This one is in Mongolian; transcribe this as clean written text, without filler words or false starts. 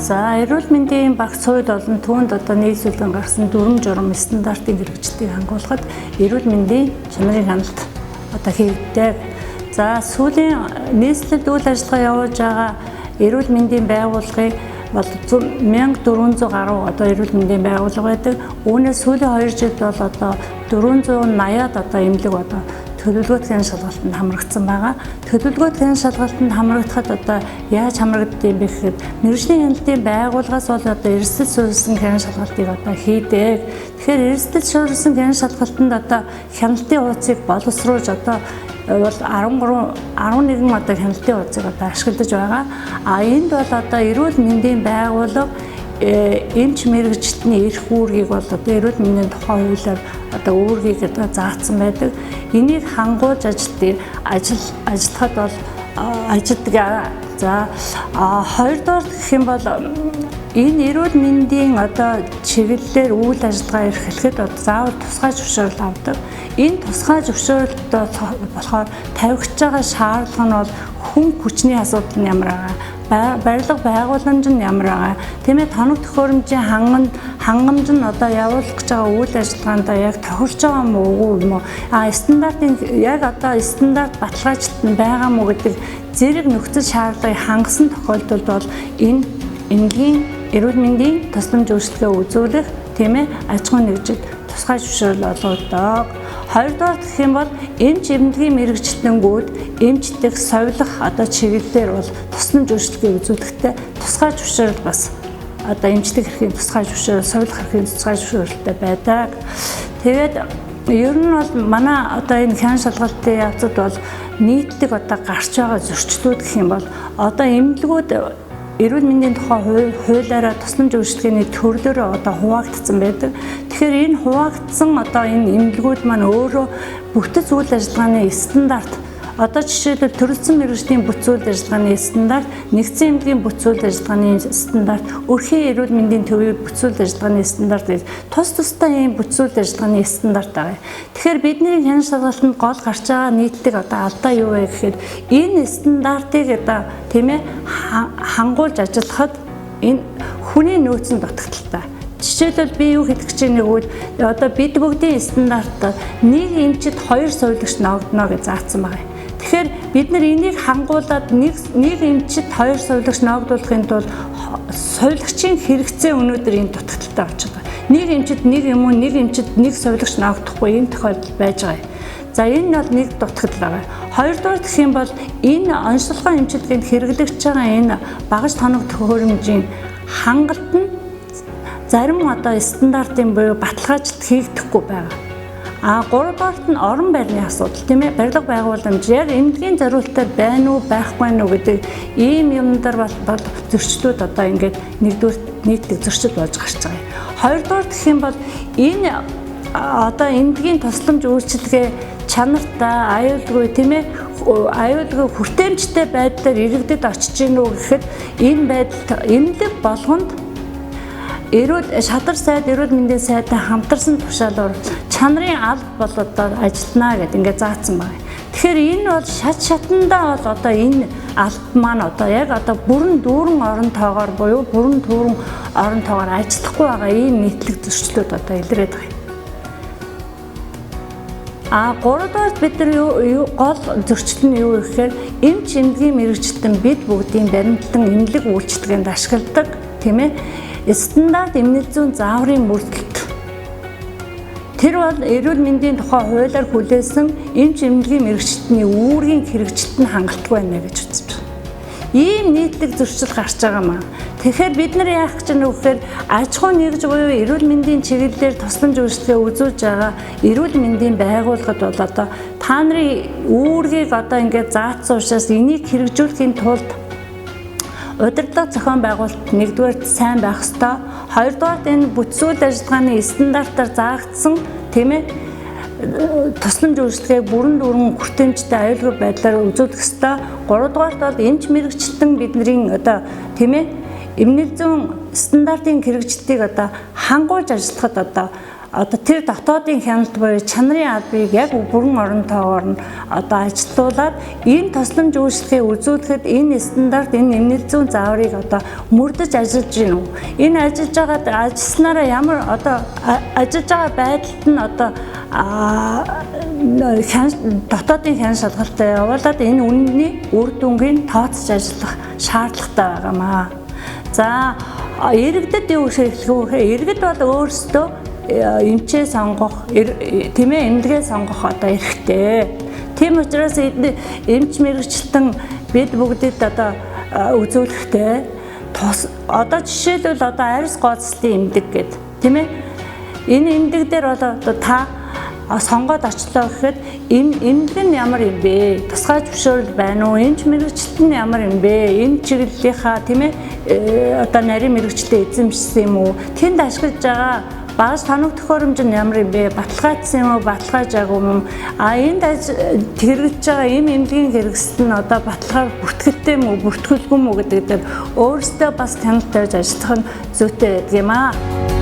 За эрүүл мэндийн багц хувьд болон түүнд одоо нийслэлэн гарсан дүрм журам стандартын хэрэгжлийг хангуулахад эрүүл мэндийн чанарын хяналт одоо хийгддэг. За сүүлийн нийслэлд үйл ажиллагаа явуулж байгаа эрүүл мэндийн байгууллагын бол 1400 гаруй одоо эрүүл мэндийн байгууллага байдаг. Үүнээс сүүлийн 2 жилд бол одоо 480-аад одоо эмнэлэг одоо төлөвлөгөөтгөн шалгалтанд хамрагдсан байгаа. Төлөвлөгөөтгөн шалгалтанд хамрагдахад одоо яаж хамрагддаг юм бэ гэхэд мэргэжлийн хяналтын байгууллагаас бол одоо эрсдэл суурилсан гэн шалгалтыг одоо хийдэг. Тэгэхээр эрсдэл суурилсан гэн шалгалтанд одоо хяналтын хуудсыг боловсруулж одоо бол 11 одоо хяналтын хуудсыг одоо ашиглаж байгаа. Энд бол одоо эрүүл мэндийн байгууллага эмч мэргэжилтний эрх үүргийг бол одоо эрүүл мэндийн тухай хуулиар одоо үүргийг одоо заасан байдаг. Энийг хангуулж ажиллахад бол ажилтдаг. За хоёрдугаар гэх юм бол энэ эрүүл мэндийн одоо чиглэлээр үйл ажиллагаа эрхлэхэд заавал тусгай зөвшөөрөл авдаг. Энэ тусгай зөвшөөрөлд болохоор тавигдж байгаа шаардлага нь бол хүн хүчний асуудал нь ямар байгаа, барилга байгууламж нь ямар байгаа, тийм ээ, тоног төхөөрөмжийн хангамж нь одоо явуулах гэж байгаа үйл ажиллагаанд яг тохирч байгаа мó юм уу? Стандартын яг одоо стандарт баталгаажилт нь байгаа мó гэдэг зэрэг нөхцөл шаардлагыг хангасан тохиолдолд бол энэ энгийн эрүүл мэндийн тусламж үйлчилгээ үзүүлэх, тийм ээ, аж ахуйн нэгжид тусгай зөвшөөрөл олгодог. Хоёрдугаар гэх юм бол эмч эмнэлгийн мэргэжилтэнгүүд эмчдэх совилох одоо чиглэлээр бол тусламж үйлчилгээ үзүүлэхдээ тусгай зөвшөөрөл бас одоо эмчдэх эрхийн тусгай зөвшөөрөл, совилох эрхийн тусгай зөвшөөрөлтэй байдаг. Тэгээд ер нь бол манай одоо энэ хян шалгалтын явцад бол нийтлэг одоо гарч байгаа зөрчлүүд гэх юм бол одоо эмнэлгүүд эрүүл мэндийн тухай хуулиараа тусламж үйлчилгээний төрлөөр одоо хуваагдсан байдаг. Тэгэхээр энэ хуваагдсан одоо энэ эмнэлгүүд маань өөрөө бүтэц үйл ажиллагааны стандарт одоо жишээлбэл төрөлцсөн мэргэжлийн бүтэц үйл ажиллагааны стандарт, нэгдсэн эмнэлгийн бүтэц үйл ажиллагааны стандарт, өрхийн эрүүл мэндийн төвийн бүтэц үйл ажиллагааны стандарт гэж тус тусдаа ийм бүтэц үйл ажиллагааны стандарт байгаа. Тэгэхээр бидний хян шалгалтанд гол гарч байгаа нийтлэг одоо алдаа юу вэ гэхээр энэ стандартыг одоо тийм ээ хангуулж ажиллахад энэ хүний нөөцийн дутагдaltaй. Жишээлбэл би юу хэлэх гэж нэгвэл одоо бид бүгдийн стандартаар нэг эмчит 2 сувилагч ногдно гэж заасан байгаа. Тэгэхээр бид нар энийг хангуулад нэг эмчит 2 сувилагч ногдуулахын тулд сувилагчийн хэрэгцээ өнөөдөр энэ дутагдaltaй болж байгаа. Нэг эмчит нэг юм уу, нэг эмчит нэг сувилагч ногдохгүй энэ тохиолдол байж байгаа. За энэ бол нэг дутагдал байгаа. Хоёрдугаар гэх юм бол энэ онцлогоо эмчилгээнд хэрэглэгдэж байгаа энэ багаж тоног төхөөрөмжийн хангалт нь зарим одоо стандартын буюу баталгаажилт хийгдэхгүй байгаа. Гуравдугаарт нь орон байрны асуудал, тийм ээ, барилга байгууламж яг эмнэлгийн зориулалтаар байна уу, байхгүй нь гэдэг ийм юмдар бол зөрчлүүд одоо ингээд нэгдүгээр нийтлэг зөрчил болж гарч байгаа. Хоёрдугаар гэх юм бол энэ одоо эмнэлгийн тусламж үйлчилгээ чанартай, аюулгүй, тийм ээ, аюулгүй хүртээмжтэй байдлаар иргэдэд очиж гин үү гэхэд энэ байдал эмнэлэг болгонд шадар сайд эрүүл мэндийн сайдтай хамтарсан тушаалаар чанарын алба бол одоо ажиллана гэдэг ингээд заасан байна. Тэгэхээр энэ бол шатандаа бол одоо энэ алба маань одоо яг одоо бүрэн дүүрэн оронтойгоор буюу бүрэн дүүрэн оронтойгоор ажиллахгүй байгаа ийм нийтлэг зөрчлүүд одоо илрээд байна. Гуравдугаар бид нар гол зөрчил нь юу гэхээр эмч эмнэлгийн мэргэжилтэн бид бүгдийн баримтлан эмнэлэг үйлчилгээнд ашигладаг, тийм ээ, стандарт эмнэлэг зүйн зааврын мөрдөлт. Тэр бол эрүүл мэндийн тухай хуулиар хүлээсэн эмч эмнэлгийн мэргэжилтний үүргийн хэрэгжилт нь хангалтгүй байна гэж үзэж байна. Ийм нийтлэг зөрчил гарч байгаа маа. Тэгэхээр бид нар яах гэж байна вэ гэхээр аж ахуйн нэгж буюу эрүүл мэндийн чиглэлээр тусламж үйлчилгээ үзүүлж байгаа эрүүл мэндийн байгууллагад бол одоо та нарын үүргийг одоо ингээд заасан учраас энийг хэрэгжүүлэхийн тулд удирдлага зохион байгуулалт нэгдүгээр сайн байх ёстой. Хоёрдугаар энэ бүтэц үйл ажиллагааны стандартаар заагдсан, тийм ээ, тусламж үйлчилгээг бүрэн дүүрэн хүртээмжтэй аюулгүй байдлаар үзүүлэх ёстой. Гуравдугаарт бол эмч мэргэжилтэн бидний одоо тийм ээ эмнэлэг зүйн стандартын хэрэгжилтийг одоо хангуулж ажиллахад одоо одоо тэр дотоодын хяналт буюу чанарын албыг яг бүрэн оронтойгоор нь одоо ажилуулад энэ тусламж үйлчлэгийг үзүүлэхэд энэ стандарт, энэ нэмэлт зүүн зааврыг одоо мөрдөж ажиллаж гин үү? Энэ ажиллаж байгаа ажилласнараа ямар одоо ажиллаж байгаа байдалд нь одоо дотоодын хяналт шалгалтаа явуулаад энэ үнэний үр дүнгийн тооцож ажиллах шаардлагатай байгаамаа. За иргэдэд юу хэлэх вэ? Иргэд бол өөрсдөө эмчээ сонгох, тийм ээ, эмнэлгээ сонгох одоо эрхтэй. Тийм учраас эмч мэрэгчлэн бид бүгдэд одоо үзүүлэхтэй. Одоо жишээлбэл одоо арьс gooцлын эмдэг гэдэг, тийм ээ. Энэ эмдэг дээр бол одоо та сонгоод очлоо гэхэд эмнэлэг нь ямар юм бэ? Тусгай зөвшөөрөл байна уу? Эмч мэрэгчлэлт нь ямар юм бэ? Энэ чиглэлийнхаа, тийм ээ, одоо нарийн мэрэгчлэлтэй эзэмшсэн юм уу? Тэнд ашиглаж байгаа багаж тоног төхөөрөмж нь ямар юм бэ? Баталгаажсан юм уу? Баталгаажаагүй юм? Энд хэрэгжиж байгаа эмнэлгийн хэрэгсэл нь одоо баталгаар бүртгэлтэй юм уу? Бүртгэлгүй юм уу гэдэг дээр өөрсдөө бас хяналт тавьж ажиллах нь зүйтэй байдаг юм аа.